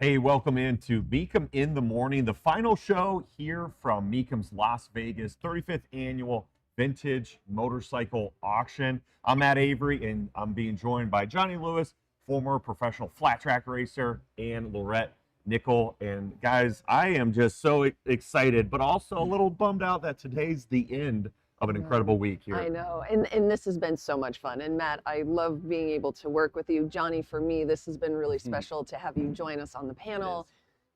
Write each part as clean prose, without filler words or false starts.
Hey, welcome into Mecum in the Morning, the final show here from Mecum's Las Vegas 35th Annual Vintage Motorcycle Auction. I'm Matt Avery, and I'm being joined by Johnny Lewis, former professional flat track racer, and Laurette Nickel. And guys, I am just so excited, but also a little bummed out that today's the end of an incredible week here. I know, and this has been so much fun. And Matt, I love being able to work with you. Johnny, for me, this has been really special to have you join us on the panel.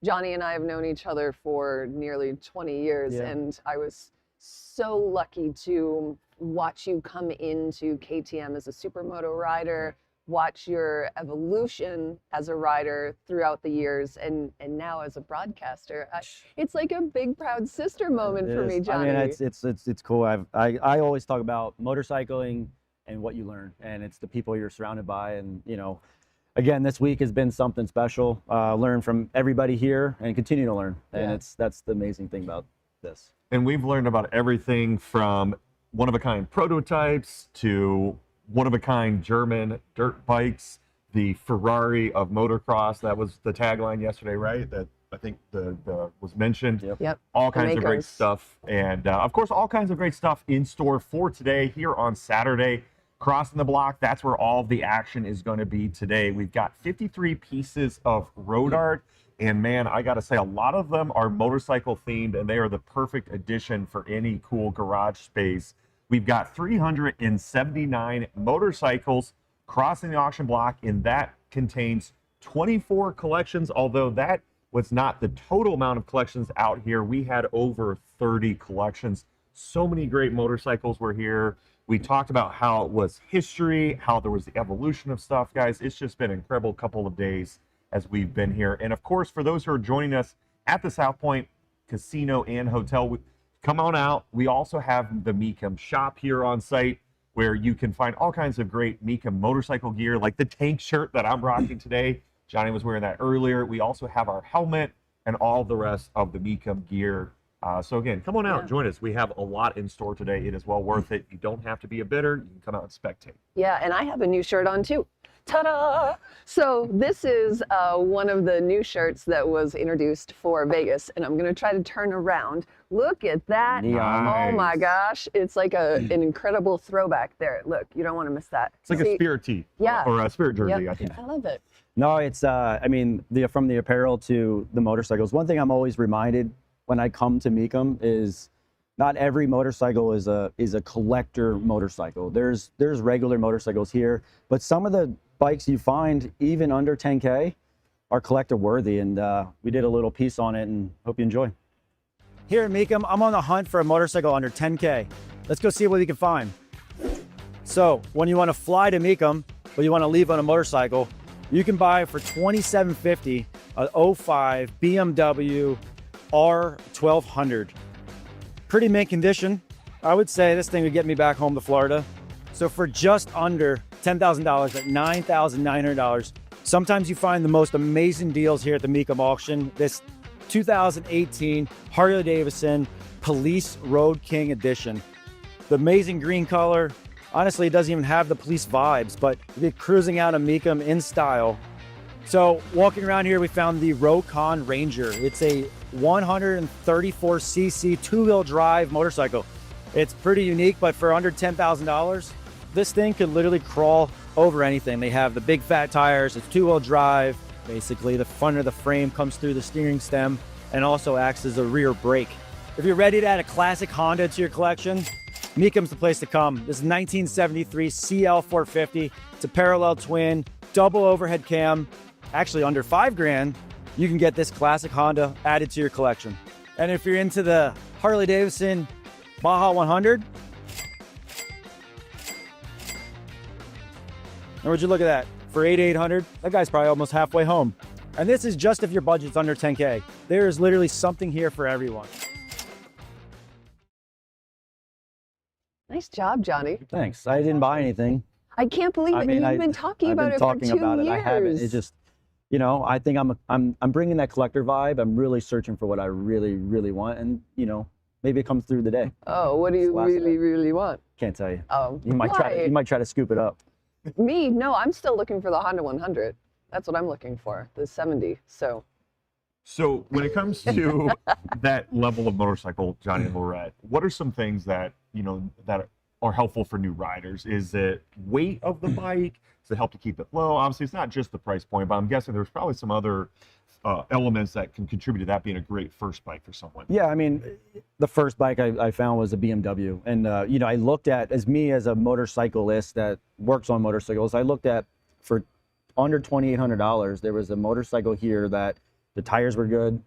Johnny and I have known each other for nearly 20 years, and I was so lucky to watch you come into KTM as a supermoto rider, watch your evolution as a rider throughout the years, and now as a broadcaster. It's like a big proud sister moment for me, Johnny. I mean, it's cool. I always talk about motorcycling and what you learn, and it's the people you're surrounded by. And you know, again, this week has been something special. Learn from everybody here and continue to learn, and that's the amazing thing about this. And we've learned about everything from one-of-a-kind prototypes to one-of-a-kind German dirt bikes, the Ferrari of motocross. That was the tagline yesterday, right? That I think was mentioned. Yep. All kinds of great stuff. And of course, all kinds of great stuff in store for today here on Saturday. Crossing the block, that's where all of the action is going to be today. We've got 53 pieces of road art. And man, I got to say, a lot of them are motorcycle themed, and they are the perfect addition for any cool garage space. We've got 379 motorcycles crossing the auction block, and that contains 24 collections, although that was not the total amount of collections out here. We had over 30 collections. So many great motorcycles were here. We talked about how it was history, how there was the evolution of stuff. Guys, it's just been an incredible couple of days as we've been here. And of course, for those who are joining us at the South Point Casino and Hotel, come on out. We also have the Mecum shop here on site where you can find all kinds of great Mecum motorcycle gear, like the tank shirt that I'm rocking today. Johnny was wearing that earlier. We also have our helmet and all the rest of the Mecum gear. So again, come on out and join us. We have a lot in store today. It is well worth it. You don't have to be a bidder. You can come out and spectate. Yeah, and I have a new shirt on too. Ta-da! So this is one of the new shirts that was introduced for Vegas, and I'm going to try to turn around. Look at that. Nice. Oh my gosh. It's like an incredible throwback there. Look, you don't want to miss that. It's like a Spirit tee. Yeah. Or a Spirit jersey, I think. I love it. No, it's I mean, from the apparel to the motorcycles. One thing I'm always reminded when I come to Mecum is not every motorcycle is a collector motorcycle. There's regular motorcycles here, but some of the bikes you find even under 10K are collector worthy, and we did a little piece on it and hope you enjoy. Here at Mecum, I'm on the hunt for a motorcycle under 10K. Let's go see what we can find. So when you want to fly to Mecum, but you want to leave on a motorcycle, you can buy for $2,750 a 05 BMW R1200. Pretty mint condition. I would say this thing would get me back home to Florida. So for just under $10,000 at $9,900, sometimes you find the most amazing deals here at the Mecum auction. This 2018 Harley-Davidson Police Road King Edition. The amazing green color. Honestly, it doesn't even have the police vibes, but you're cruising out of Mecum in style. So walking around here, we found the Rokon Ranger. It's a 134cc two-wheel drive motorcycle. It's pretty unique, but for under $10,000, this thing could literally crawl over anything. They have the big fat tires, it's two-wheel drive. Basically, the front of the frame comes through the steering stem and also acts as a rear brake. If you're ready to add a classic Honda to your collection, Mecum's the place to come. This is 1973 CL450. It's a parallel twin, double overhead cam. Actually, under $5,000, you can get this classic Honda added to your collection. And if you're into the Harley-Davidson Baja 100, and would you look at that? For $8,800, that guy's probably almost halfway home. And this is just if your budget's under 10K. There is literally something here for everyone. Nice job, Johnny. Thanks. I didn't buy anything. I can't believe it. You've been talking about it for 2 years. I haven't. It's just, you know, I think I'm bringing that collector vibe. I'm really searching for what I really, really want, and you know, maybe it comes through the day. Oh, what do you really, really want? Can't tell you. Oh, you might try to scoop it up. Me? No, I'm still looking for the Honda 100. That's what I'm looking for, the 70. So So when it comes to that level of motorcycle, Johnny and Laurette, what are some things that, that are helpful for new riders? Is it weight of the bike? Does it help to keep it low? Obviously, it's not just the price point, but I'm guessing there's probably some other elements that can contribute to that being a great first bike for someone. Yeah, I mean, the first bike I found was a BMW. And, I looked at, as a motorcyclist that works on motorcycles, I looked at for under $2,800, there was a motorcycle here that the tires were good,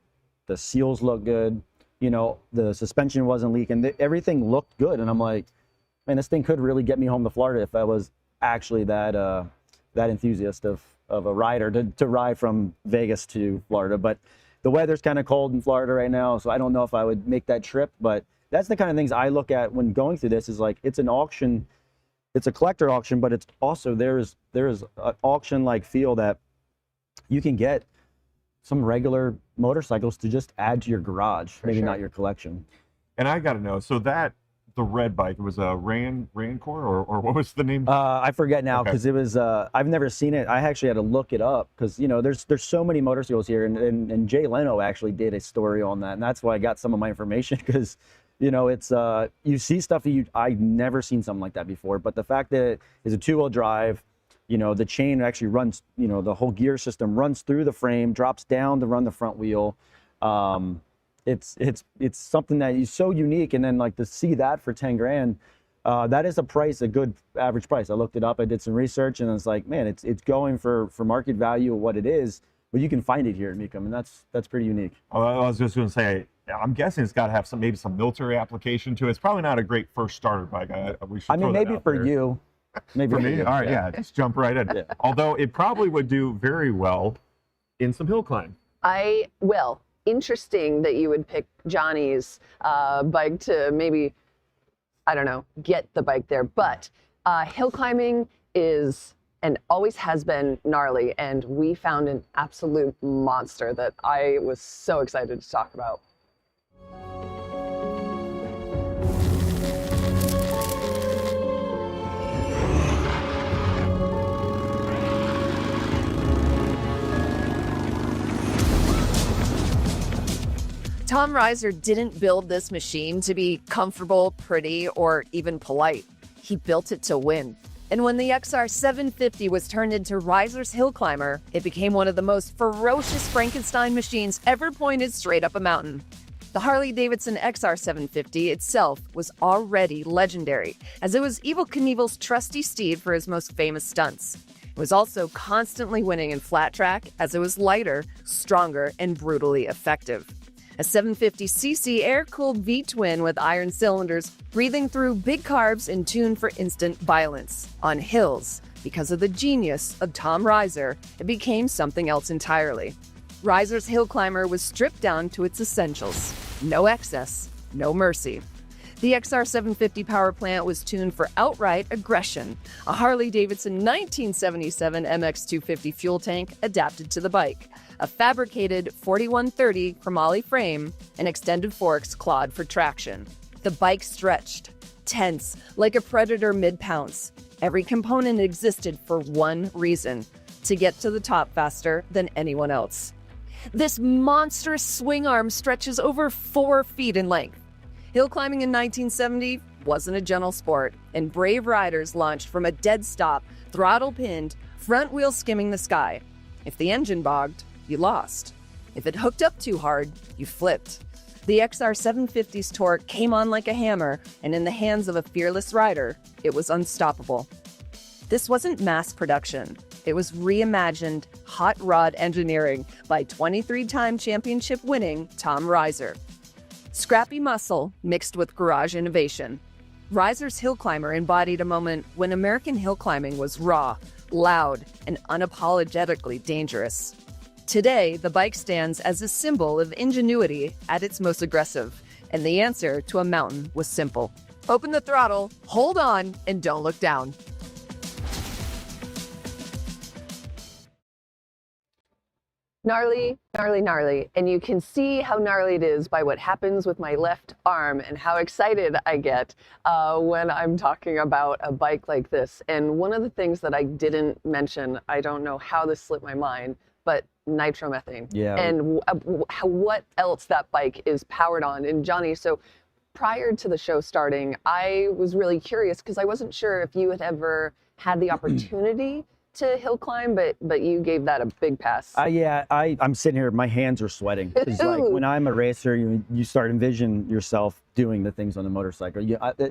the seals looked good, the suspension wasn't leaking, everything looked good. And I'm like, man, this thing could really get me home to Florida if I was actually that enthusiast of a rider to ride from Vegas to Florida. But the weather's kind of cold in Florida right now, so I don't know if I would make that trip. But that's the kind of things I look at when going through this, is like, it's an auction, it's a collector auction, but it's also, there's an auction-like feel that you can get some regular motorcycles to just add to your garage, maybe not your collection. And I got to know, so the red bike, it was a Rancor, or what was the name? I forget now, because it was, I've never seen it. I actually had to look it up, because, there's so many motorcycles here, and Jay Leno actually did a story on that, and that's why I got some of my information, because, it's, you see stuff that I've never seen something like that before, but the fact that it's a two-wheel drive, the chain actually runs, the whole gear system runs through the frame, drops down to run the front wheel. It's something that is so unique, and then like to see that for 10 grand, that is a good average price. I looked it up, I did some research, and it's like, man, it's going for market value of what it is, but you can find it here at Mecum, and that's pretty unique. Oh, I was just going to say, I'm guessing it's got to have maybe some military application to it. It's probably not a great first starter bike. I mean, maybe for you. Maybe for me? All right, yeah, just jump right in. Yeah. Although it probably would do very well in some hill climb. I will. Interesting that you would pick Johnny's bike to maybe, I don't know, get the bike there. But hill climbing is and always has been gnarly, and we found an absolute monster that I was so excited to talk about. Tom Reiser didn't build this machine to be comfortable, pretty, or even polite. He built it to win. And when the XR750 was turned into Reiser's Hillclimber, it became one of the most ferocious Frankenstein machines ever pointed straight up a mountain. The Harley-Davidson XR750 itself was already legendary, as it was Evel Knievel's trusty steed for his most famous stunts. It was also constantly winning in flat track, as it was lighter, stronger, and brutally effective. A 750cc air-cooled V-Twin with iron cylinders, breathing through big carbs and tuned for instant violence. On hills, because of the genius of Tom Reiser, it became something else entirely. Reiser's Hillclimber was stripped down to its essentials. No excess, no mercy. The XR750 power plant was tuned for outright aggression. A Harley-Davidson 1977 MX250 fuel tank adapted to the bike. A fabricated 4130 chromoly frame, and extended forks clawed for traction. The bike stretched, tense, like a predator mid-pounce. Every component existed for one reason: to get to the top faster than anyone else. This monstrous swing arm stretches over 4 feet in length. Hill climbing in 1970 wasn't a gentle sport, and brave riders launched from a dead stop, throttle pinned, front wheel skimming the sky. If the engine bogged, you lost. If it hooked up too hard, you flipped. The XR750's torque came on like a hammer, and in the hands of a fearless rider, it was unstoppable. This wasn't mass production. It was reimagined hot rod engineering by 23-time championship-winning Tom Reiser. Scrappy muscle mixed with garage innovation. Reiser's Hillclimber embodied a moment when American hill climbing was raw, loud, and unapologetically dangerous. Today, the bike stands as a symbol of ingenuity at its most aggressive, and the answer to a mountain was simple. Open the throttle, hold on, and don't look down. Gnarly, gnarly, gnarly. And you can see how gnarly it is by what happens with my left arm and how excited I get when I'm talking about a bike like this. And one of the things that I didn't mention, I don't know how this slipped my mind, but nitromethane. Yeah. And what else that bike is powered on. And Johnny, so prior to the show starting, I was really curious because I wasn't sure if you had ever had the opportunity to hill climb, but you gave that a big pass. Yeah, I'm sitting here, my hands are sweating. It's like when I'm a racer, you start envision yourself doing the things on the motorcycle.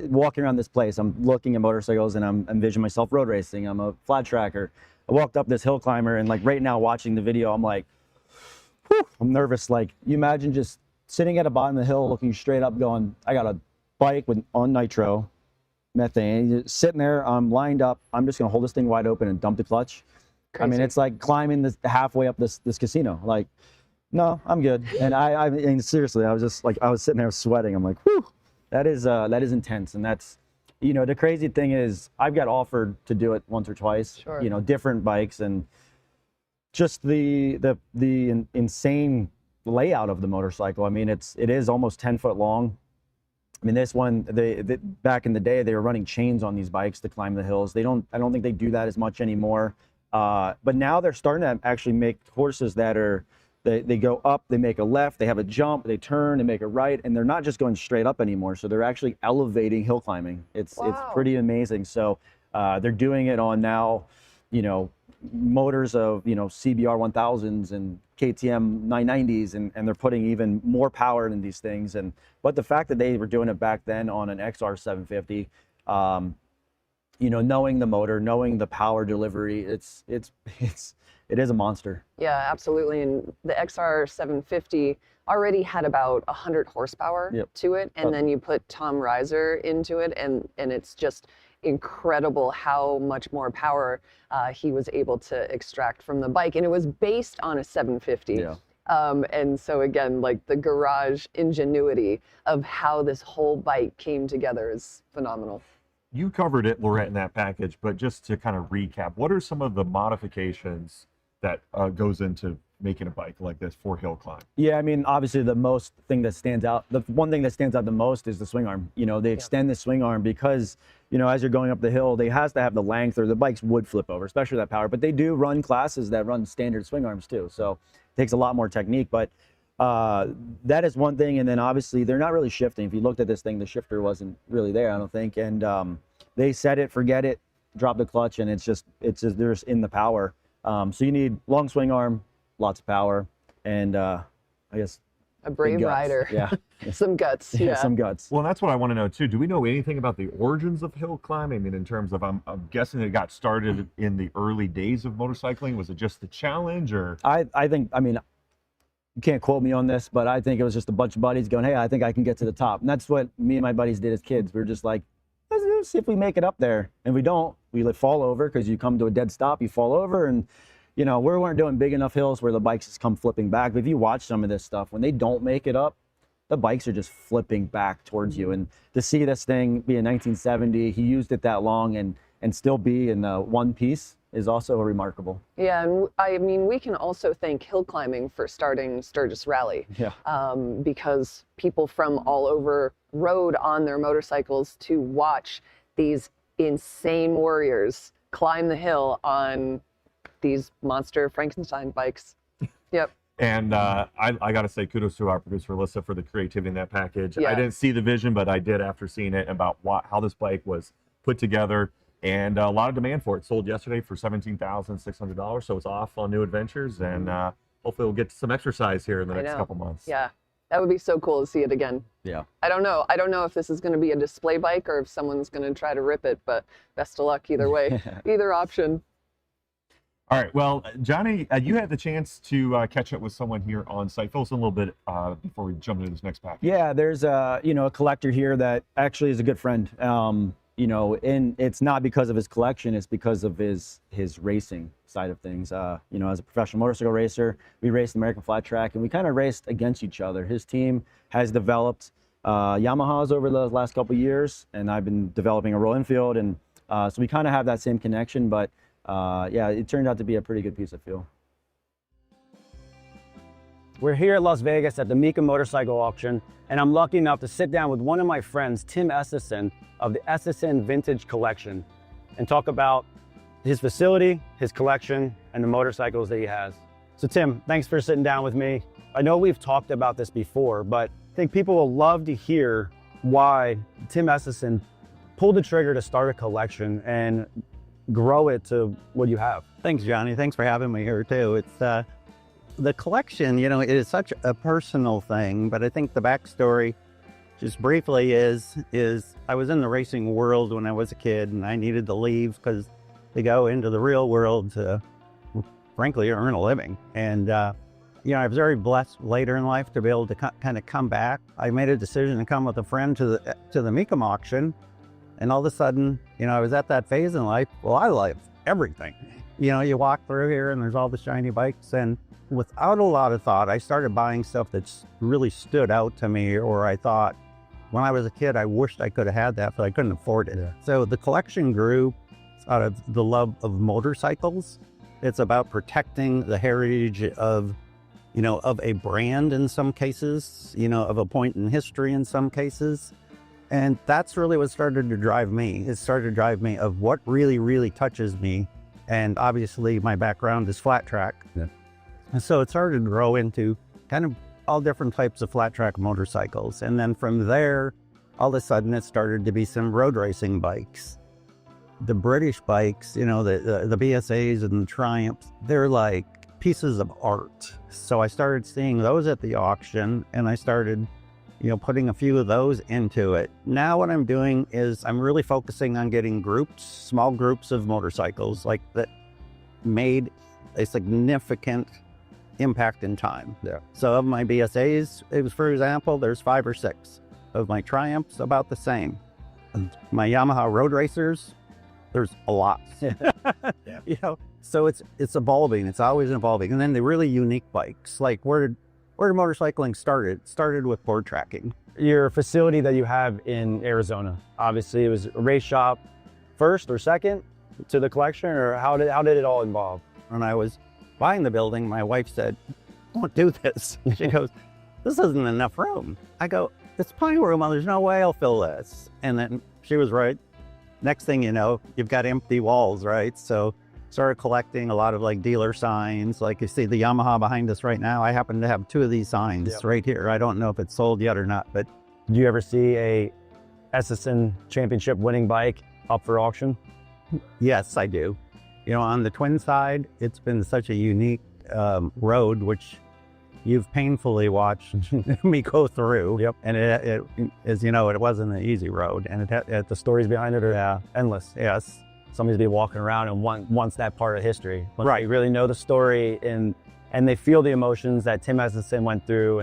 Walking around this place, I'm looking at motorcycles and I'm envisioning myself road racing. I'm a flat tracker. I walked up this hill climber and like right now watching the video, I'm like, whew, I'm nervous. Like you imagine just sitting at the bottom of the hill, looking straight up going, I got a bike on nitro, methane, sitting there, I'm lined up. I'm just gonna hold this thing wide open and dump the clutch. Crazy. I mean, it's like climbing this halfway up this casino. Like, no, I'm good. And I mean, seriously, I was just like, I was sitting there sweating. I'm like, whew, that is intense. And that's, you know, the crazy thing is I've got offered to do it once or twice, sure. You know, different bikes and just the insane layout of the motorcycle. I mean, it is almost 10 foot long. I mean, this one, back in the day, they were running chains on these bikes to climb the hills. I don't think they do that as much anymore. But now they're starting to actually make horses that are, they go up, they make a left, they have a jump, they turn, they make a right, and they're not just going straight up anymore. So they're actually elevating hill climbing. It's pretty amazing. So they're doing it on now, you know, motors of, you know, CBR 1000s and KTM 990s, and they're putting even more power in these things. But the fact that they were doing it back then on an XR750, you know, knowing the motor, knowing the power delivery, it is a monster. Yeah, absolutely. And the XR750 already had about 100 horsepower to it, and then you put Tom Reiser into it, and it's just incredible how much more power he was able to extract from the bike. And it was based on a 750. Yeah. And so again, like the garage ingenuity of how this whole bike came together is phenomenal. You covered it, Laurette, in that package, but just to kind of recap, what are some of the modifications that goes into making a bike like this for hill climb? Yeah, I mean, obviously the one thing that stands out the most is the swing arm. You know, they extend the swing arm because, you know, as you're going up the hill, they has to have the length or the bikes would flip over, especially that power. But they do run classes that run standard swing arms too. So it takes a lot more technique, but that is one thing. And then obviously they're not really shifting. If you looked at this thing, the shifter wasn't really there, I don't think. And they set it, forget it, drop the clutch, and it's just they're just in the power. So you need long swing arm, lots of power, and I guess a brave rider. Yeah. Some guts. Yeah. Some guts. Well, that's what I want to know too. Do we know anything about the origins of hill climbing? I mean, in terms of, I'm guessing it got started in the early days of motorcycling. Was it just the challenge, or? I think, I mean, you can't quote me on this, but I think it was just a bunch of buddies going, hey, I think I can get to the top. And that's what me and my buddies did as kids. We were just like, let's see if we make it up there. And we don't. We fall over because you come to a dead stop, you fall over, and you know, we weren't doing big enough hills where the bikes just come flipping back. But if you watch some of this stuff, when they don't make it up, the bikes are just flipping back towards you. And to see this thing be in 1970, he used it that long and still be in the one piece is also remarkable. Yeah, and I mean, we can also thank hill climbing for starting Sturgis Rally. Yeah. Because people from all over rode on their motorcycles to watch these insane warriors climb the hill on these monster Frankenstein bikes. Yep. And I got to say kudos to our producer, Alyssa, for the creativity in that package. Yeah. I didn't see the vision, but I did after seeing it about how this bike was put together. And a lot of demand for it. Sold yesterday for $17,600. So it's off on new adventures. And hopefully we'll get some exercise here in the next couple months. Yeah. That would be so cool to see it again. Yeah. I don't know if this is going to be a display bike or if someone's going to try to rip it, but best of luck either way. Either option. All right. Well, Johnny, you had the chance to catch up with someone here on site. Fill us in a little bit before we jump into this next package. Yeah, there's a collector here that actually is a good friend. You know, and it's not because of his collection, it's because of his racing side of things. You know, as a professional motorcycle racer, we raced American Flat Track and we kind of raced against each other. His team has developed Yamahas over the last couple of years, and I've been developing a Royal Enfield, and so we kind of have that same connection, but yeah, it turned out to be a pretty good piece of fuel. We're here at Las Vegas at the Mecum motorcycle auction, and I'm lucky enough to sit down with one of my friends, Tim Essison, of the Essison Vintage Collection, and talk about his facility, his collection, and the motorcycles that he has. So Tim, thanks for sitting down with me. I know we've talked about this before, but I think people will love to hear why Tim Estison pulled the trigger to start a collection and grow it to what you have. Thanks, Johnny. Thanks for having me here too. It's the collection, you know, it is such a personal thing, but I think the backstory, just briefly, is I was in the racing world when I was a kid, and I needed to leave because to go into the real world to, frankly, earn a living. And you know, I was very blessed later in life to be able to kind of come back. I made a decision to come with a friend to the Mecum auction, and all of a sudden, you know, I was at that phase in life. Well, I love everything. You know, you walk through here and there's all the shiny bikes, and without a lot of thought, I started buying stuff that's really stood out to me, or I thought when I was a kid, I wished I could have had that, but I couldn't afford it. So the collection grew out of the love of motorcycles. It's about protecting the heritage of, you know, of a brand in some cases, you know, of a point in history in some cases. And that's really what started to drive me. It started to drive me of what really, really touches me. And obviously my background is flat track. Yeah. And so it started to grow into kind of all different types of flat track motorcycles. And then from there, all of a sudden it started to be some road racing bikes. The British bikes, you know, the BSAs and the Triumphs, they're like pieces of art. So I started seeing those at the auction, and I started, you know, putting a few of those into it. Now what I'm doing is I'm really focusing on getting groups, small groups of motorcycles like that made a significant impact in time. Yeah. So of my BSAs, it was, for example, there's 5 or 6. Of my Triumphs, about the same. My Yamaha road racers, there's a lot. Yeah. You know, so it's evolving. It's always evolving. And then the really unique bikes, like where did motorcycling started? It started with board tracking. Your facility that you have in Arizona, obviously it was a race shop first or second to the collection, or how did it all involve? When I was buying the building, my wife said, "Don't do this." She goes, "This isn't enough room." I go, "It's plenty of room. There's no way I'll fill this." And then she was right. Next thing you know, you've got empty walls, right? So started collecting a lot of like dealer signs. Like you see the Yamaha behind us right now. I happen to have 2 of these signs right here. I don't know if it's sold yet or not, but. Do you ever see a Estison championship winning bike up for auction? Yes, I do. You know, on the twin side, it's been such a unique road, which you've painfully watched me go through. Yep. And it as you know, it wasn't an easy road, and The stories behind it are endless. yes. Somebody's been walking around and wants that part of history. Once Right. they really know the story and they feel the emotions that Tim Estison went through,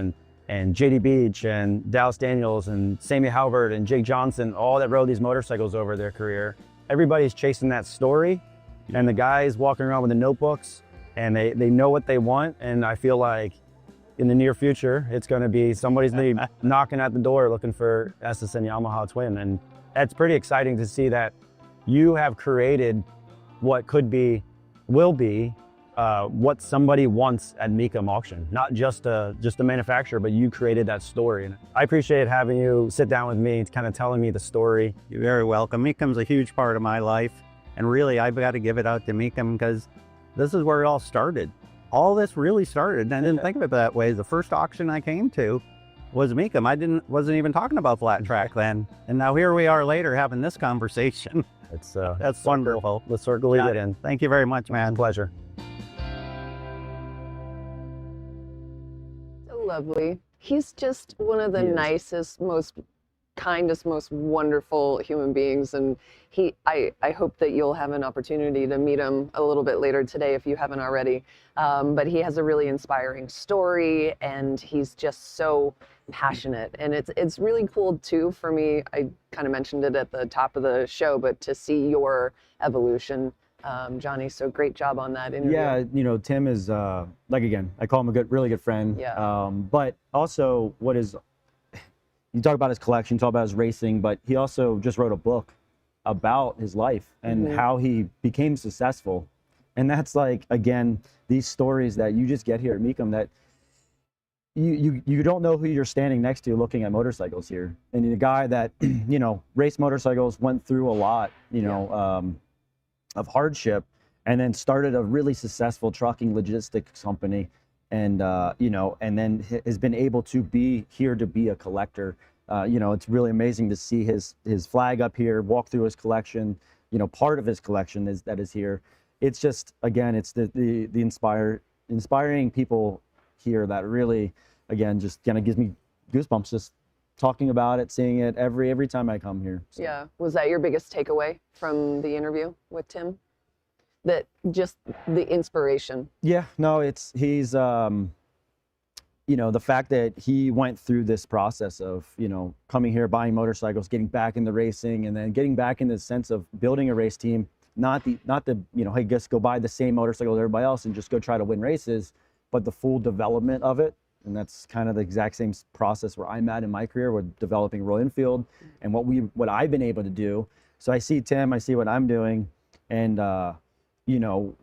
and JD Beach and Dallas Daniels and Sammy Halbert and Jake Johnson, all that rode these motorcycles over their career. Everybody's chasing that story, and the guys walking around with the notebooks, and they know what they want. And I feel like in the near future, it's going to be somebody's gonna be knocking at the door looking for Estison Yamaha Twin. And that's pretty exciting to see that you have created what will be what somebody wants at Mecum auction. Not just a manufacturer, but you created that story. And I appreciate having you sit down with me, kind of telling me the story. You're very welcome. Mecum's a huge part of my life, and really I've got to give it out to Mecum because this is where it all started. All this really started, and I didn't think of it that way. The first auction I came to was Mecum. I wasn't even talking about flat track then, and now here we are later having this conversation. That's wonderful. Let's circle it in. Thank you very much, man. Pleasure. So lovely. He's just one of the nicest, most kindest, most wonderful human beings, and I hope that you'll have an opportunity to meet him a little bit later today if you haven't already. But he has a really inspiring story, and he's just so passionate, and it's really cool too for me. I kind of mentioned it at the top of the show, but to see your evolution, Johnny. So great job on that interview. Yeah, you know, Tim is like, again, I call him a really good friend. Yeah. But also, you talk about his collection, talk about his racing, but he also just wrote a book about his life and how he became successful. And that's like, again, these stories that you just get here at Mecum that you don't know who you're standing next to looking at motorcycles here. And the guy that, you know, raced motorcycles, went through a lot, you know, of hardship, and then started a really successful trucking logistics company, and you know, and then has been able to be here to be a collector. You know, it's really amazing to see his flag up here, walk through his collection. You know, part of his collection is here. It's just, again, it's the inspiring people here that really, again, just kind of gives me goosebumps just talking about it, seeing it every time I come here. So. Yeah. Was that your biggest takeaway from the interview with Tim? That just the inspiration? Yeah, no, he's you know, the fact that he went through this process of, you know, coming here, buying motorcycles, getting back into racing, and then getting back in the sense of building a race team, not the, you know, hey, just go buy the same motorcycle as everybody else and just go try to win races, but the full development of it. And that's kind of the exact same process where I'm at in my career with developing Royal Enfield and what I've been able to do. So I see Tim, I see what I'm doing, and you know,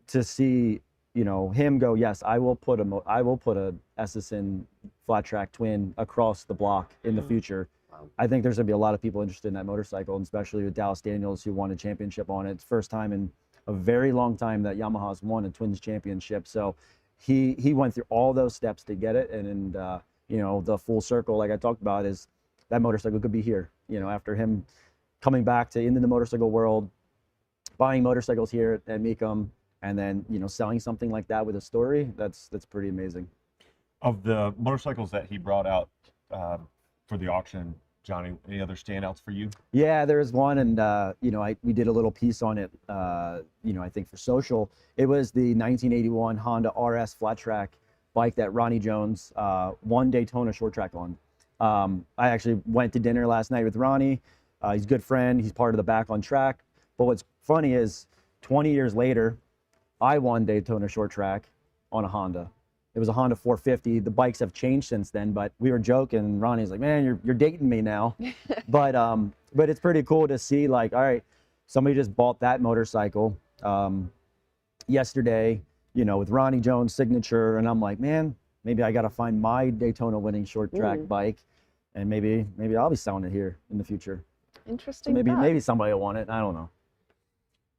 to see, you know, him go, yes, I will put a SSN flat track twin across the block in the future. Wow. I think there's gonna be a lot of people interested in that motorcycle, and especially with Dallas Daniels, who won a championship on it. It's first time in a very long time that Yamaha's won a twins championship. So he went through all those steps to get it, and you know, the full circle, like I talked about, is that motorcycle could be here. You know, after him coming back into the motorcycle world, buying motorcycles here at Mecum, and then, you know, selling something like that with a story, that's pretty amazing. Of the motorcycles that he brought out for the auction, Johnny, any other standouts for you? Yeah, there is one, and you know, we did a little piece on it, you know, I think for social. It was the 1981 Honda RS flat track bike that Ronnie Jones won Daytona short track on. I actually went to dinner last night with Ronnie. He's a good friend. He's part of the Back on Track. But what's funny is 20 years later, I won Daytona short track on a Honda. It was a Honda 450. The bikes have changed since then, but we were joking. Ronnie's like, man, you're dating me now. but it's pretty cool to see, like, all right, somebody just bought that motorcycle yesterday, you know, with Ronnie Jones' signature. And I'm like, man, maybe I got to find my Daytona winning short track bike, and maybe I'll be selling it here in the future. Interesting. So maybe somebody will want it. I don't know.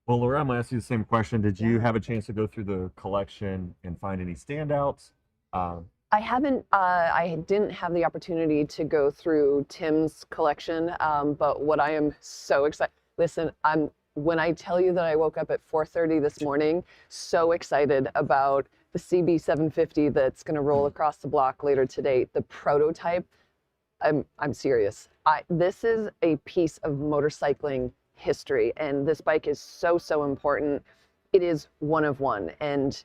Well, Laurette, I'm going to ask you the same question. Did you have a chance to go through the collection and find any standouts? I haven't. I didn't have the opportunity to go through Tim's collection, but what I am so excited. Listen, when I tell you that I woke up at 4:30 this morning, so excited about the CB 750 that's going to roll across the block later today. The prototype. I'm serious. This is a piece of motorcycling history, and this bike is so important. It is one of one, and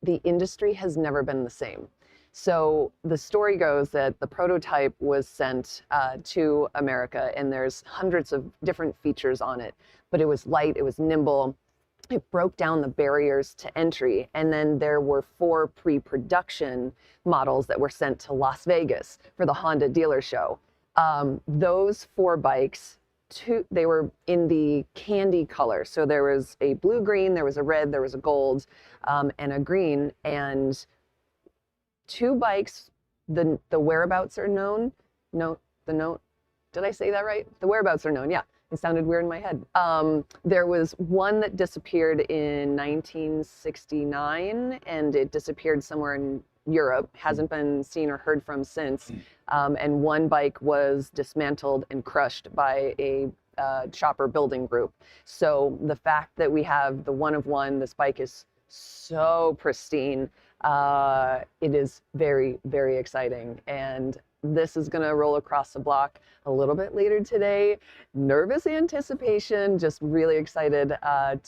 the industry has never been the same. So the story goes that the prototype was sent to America, and there's hundreds of different features on it, but it was light, it was nimble, it broke down the barriers to entry, and then there were 4 pre-production models that were sent to Las Vegas for the Honda dealer show. Those 4 bikes, they were in the candy color. So there was a blue green, there was a red, there was a gold, and a green. And 2 bikes, the whereabouts are known. Did I say that right? The whereabouts are known, yeah. It sounded weird in my head. There was one that disappeared in 1969, and it disappeared somewhere in Europe, hasn't been seen or heard from since. And one bike was dismantled and crushed by a chopper building group. So the fact that we have the one of one, this bike is so pristine. It is very, very exciting. And this is going to roll across the block a little bit later today. Nervous anticipation, just really excited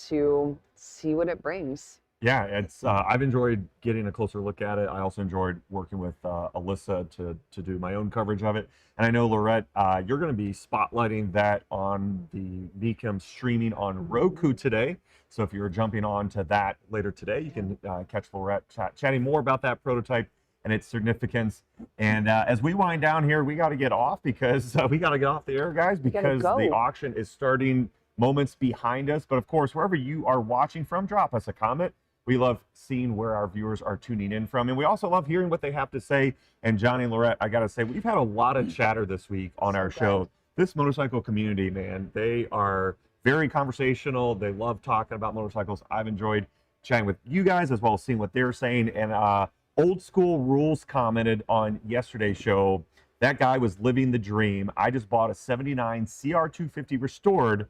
to see what it brings. Yeah, it's I've enjoyed getting a closer look at it. I also enjoyed working with Alyssa to do my own coverage of it. And I know, Laurette, you're going to be spotlighting that on the Mecum streaming on Roku today. So if you're jumping on to that later today, you can catch Laurette chatting more about that prototype and its significance. And as we wind down here, we got to get off because we got to get off the air, guys, because the auction is starting moments behind us. But of course, wherever you are watching from, drop us a comment. We love seeing where our viewers are tuning in from. And we also love hearing what they have to say. And Johnny and Laurette, I got to say, we've had a lot of chatter this week on our show. This motorcycle community, man, they are very conversational. They love talking about motorcycles. I've enjoyed chatting with you guys as well as seeing what they're saying. And Old School Rules commented on yesterday's show. That guy was living the dream. I just bought a 79 CR250 restored,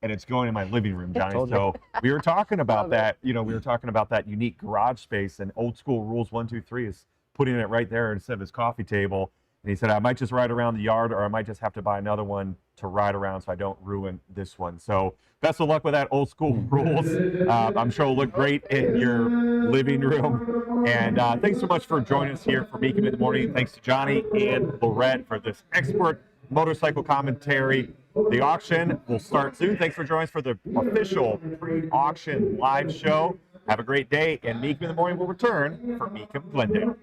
and it's going in my living room, Johnny. So we were talking about that. You know, we were talking about that unique garage space, and Old School Rules 123 is putting it right there instead of his coffee table. And he said, I might just ride around the yard, or I might just have to buy another one to ride around so I don't ruin this one. So best of luck with that Old School Rules. I'm sure it'll look great in your living room. And thanks so much for joining us here for Mecum in the Morning. Thanks to Johnny and Laurette for this expert motorcycle commentary. The auction will start soon. Thanks for joining us for the official pre-auction live show. Have a great day, and Mecum in the Morning will return for Mecum Glendale.